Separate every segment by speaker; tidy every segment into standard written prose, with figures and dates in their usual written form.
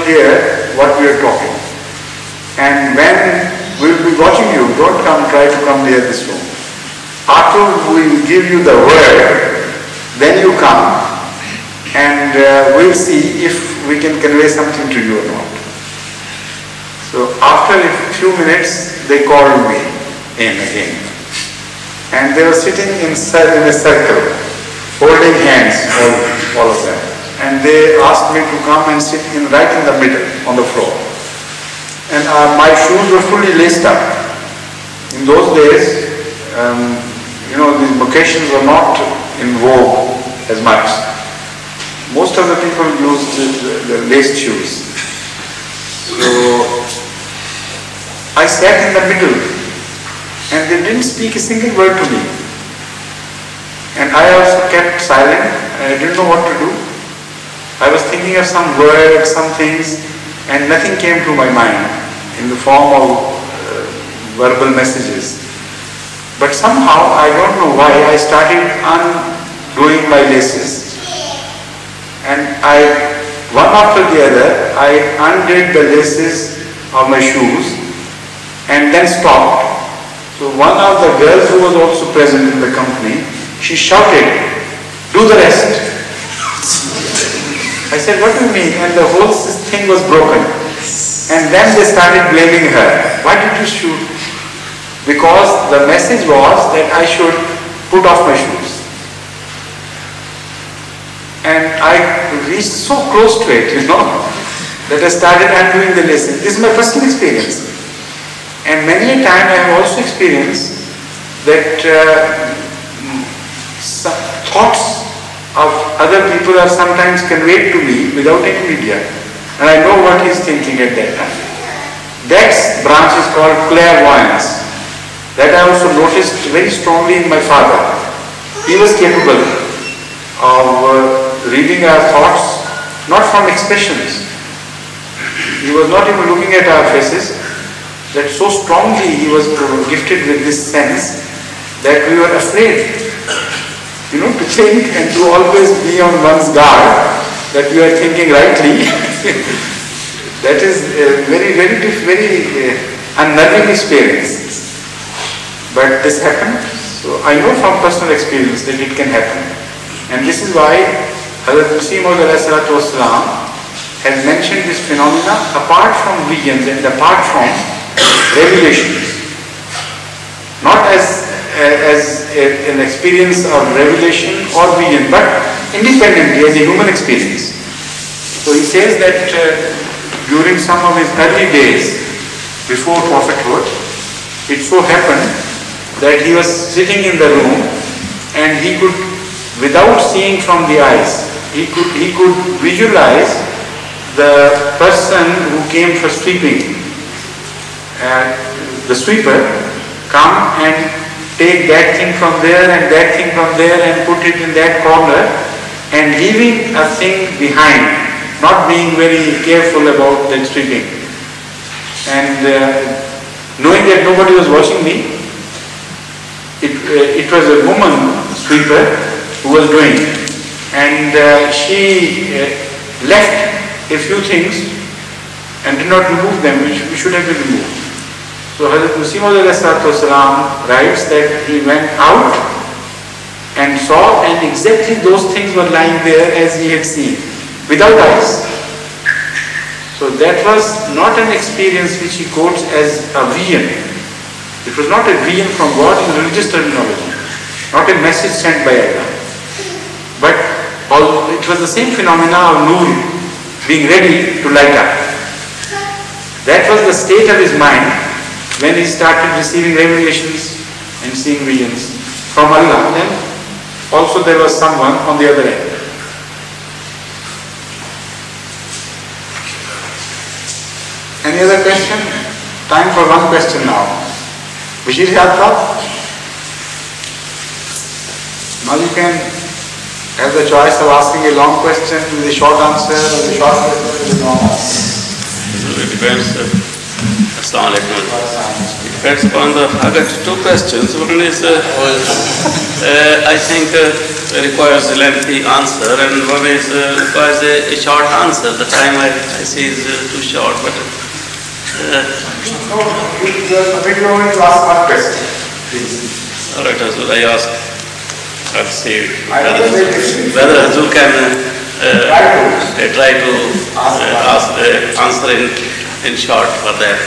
Speaker 1: hear what we are talking. And when we will be watching you, don't try to come near this room. After we give you the word, then you come, and we'll see if we can convey something to you or not. So after a few minutes, they called me in again. And they were sitting in a circle, holding hands, all of them. And they asked me to come and sit right in the middle, on the floor. And my shoes were fully laced up. In those days, these vocations were not in vogue as much. Most of the people used the laced shoes. So I sat in the middle, and they didn't speak a single word to me. And I also kept silent. I didn't know what to do. I was thinking of some words, some things, and nothing came to my mind in the form of verbal messages. But somehow, I don't know why, I started undoing my laces. And one after the other, I undid the laces of my shoes and then stopped. So one of the girls who was also present in the company, she shouted, "Do the rest." I said, "What do you mean?" And the whole thing was broken. And then they started blaming her. "Why did you shoot?" Because the message was that I should put off my shoes. And I reached so close to it, that I started undoing the laces. This is my personal experience. And many a time I have also experienced that some thoughts of other people are sometimes conveyed to me without any media. And I know what he's thinking at that time. That branch is called clairvoyance. That I also noticed very strongly in my father. He was capable of reading our thoughts, not from expressions. He was not even looking at our faces. That so strongly he was gifted with this sense that we were afraid, to think and to always be on one's guard that we are thinking rightly. That is a very, very, very unnerving experience. But this happened, so I know from personal experience that it can happen. And this is why Hazrat Masih Maud has mentioned this phenomena apart from visions and apart from revelations. Not as an experience of revelation or vision, but independently as a human experience. So he says that during some of his early days before prophethood, it so happened that he was sitting in the room and he could, without seeing from the eyes, he could visualize the person who came for sweeping. The sweeper come and take that thing from there and that thing from there and put it in that corner, and leaving a thing behind, not being very careful about that sweeping. And knowing that nobody was watching me, it was a woman sweeper who was doing, and she left a few things and did not remove them, which should have been removed. So Hazrat Masih Maud writes that he went out and saw, and exactly those things were lying there as he had seen, without eyes. So that was not an experience which he quotes as a vision. It was not a vision from God in religious terminology, not a message sent by Allah. But it was the same phenomena of nur being ready to light up. That was the state of his mind when he started receiving revelations and seeing visions from Allah. Then also there was someone on the other end. Any other question? Time for one question now. Bashir Yatra? Now you can have the choice of asking a long question with a short answer or a short question with a long answer.
Speaker 2: It depends. Assalamu alaikum. That's upon I got two questions. One is, I think, requires a lengthy answer, and one is requires a short answer. The time I see is too short, but.
Speaker 1: No, you are permitted only to ask one question, please.
Speaker 2: All right, Hazur, I ask. I'll see whether Hazur can try to answer in short for that.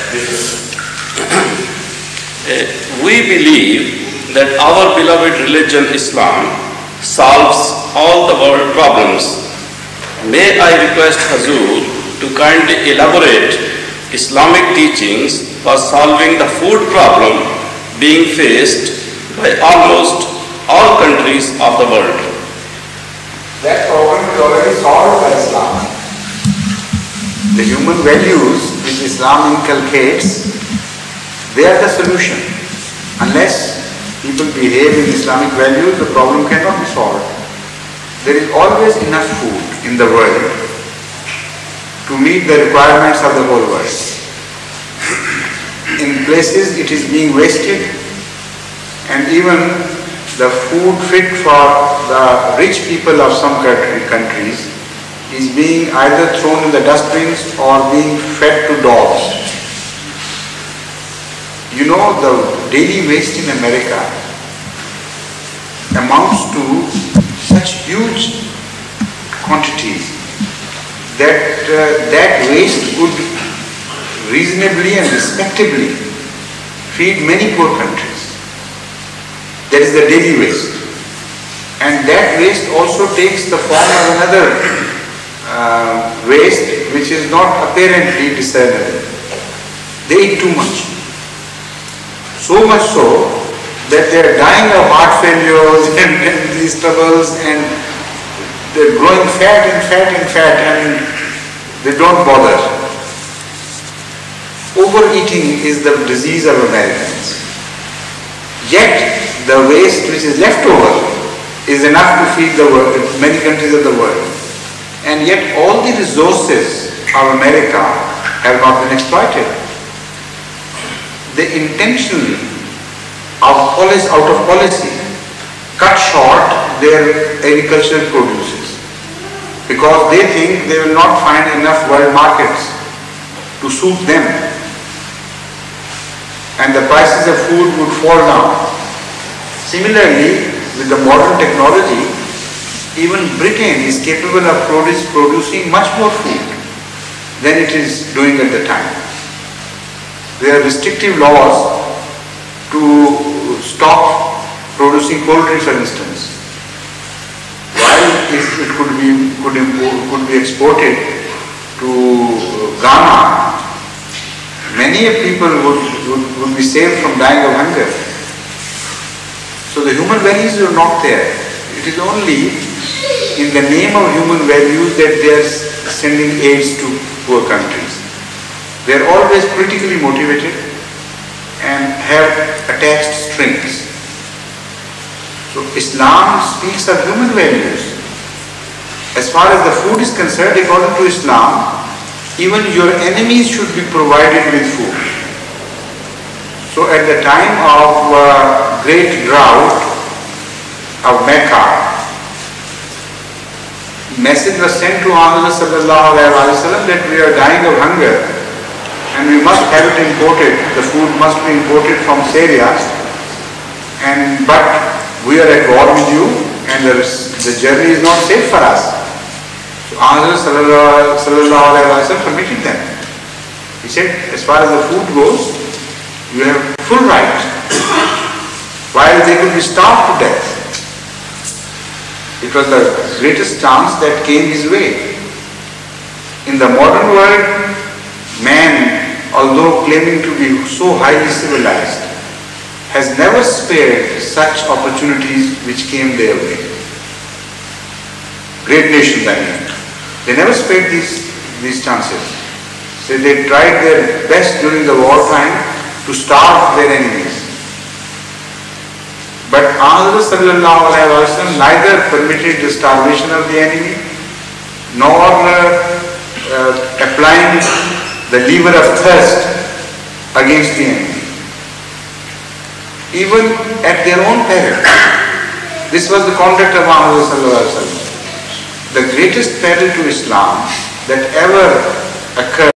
Speaker 2: We believe that our beloved religion Islam solves all the world problems. May I request Hazur to kindly elaborate Islamic teachings for solving the food problem being faced by almost all countries of the world.
Speaker 1: That problem is already solved by Islam. The human values which Islam inculcates, they are the solution. Unless people behave in Islamic values, the problem cannot be solved. There is always enough food in the world to meet the requirements of the whole world. In places it is being wasted, and even the food fit for the rich people of some countries is being either thrown in the dustbins or being fed to dogs. You know, the daily waste in America amounts to such huge quantities that that waste could reasonably and respectably feed many poor countries. That is the daily waste. And that waste also takes the form of another waste which is not apparently discernible. They eat too much. So much so that they are dying of heart failures and these troubles, and they are growing fat and fat and fat, and they don't bother. Overeating is the disease of Americans. Yet the waste which is left over is enough to feed the world, many countries of the world. And yet all the resources of America have not been exploited. They intentionally, out of policy, cut short their agricultural produces because they think they will not find enough world markets to suit them, and the prices of food would fall down. Similarly, with the modern technology, even Britain is capable of producing much more food than it is doing at the time. There are restrictive laws to stop producing poultry, for instance. While it could be exported to Ghana, many people would be saved from dying of hunger. So the human values are not there. It is only in the name of human values that they are sending aids to poor countries. They are always politically motivated and have attached strings. So Islam speaks of human values. As far as the food is concerned, according to Islam, even your enemies should be provided with food. So at the time of great drought of Mecca, message was sent to Muhammad sallallahu alaihi wasallam that we are dying of hunger and we must have it imported. The food must be imported from Syria, but we are at war with you and the journey is not safe for us. So Muhammad sallallahu alaihi wasallam permitted them. He said, as far as the food goes, you have full right, while they could be starved to death. It was the greatest chance that came his way. In the modern world, man, although claiming to be so highly civilized, has never spared such opportunities which came their way. Great nations, I mean. They never spared these chances. So they tried their best during the wartime to starve their enemies. But Muhammad sallallahu alaihi wasallam neither permitted the starvation of the enemy nor applying the lever of thirst against the enemy. even at their own peril. This was the conduct of Muhammad sallallahu alaihi wasallam. The greatest peril to Islam that ever occurred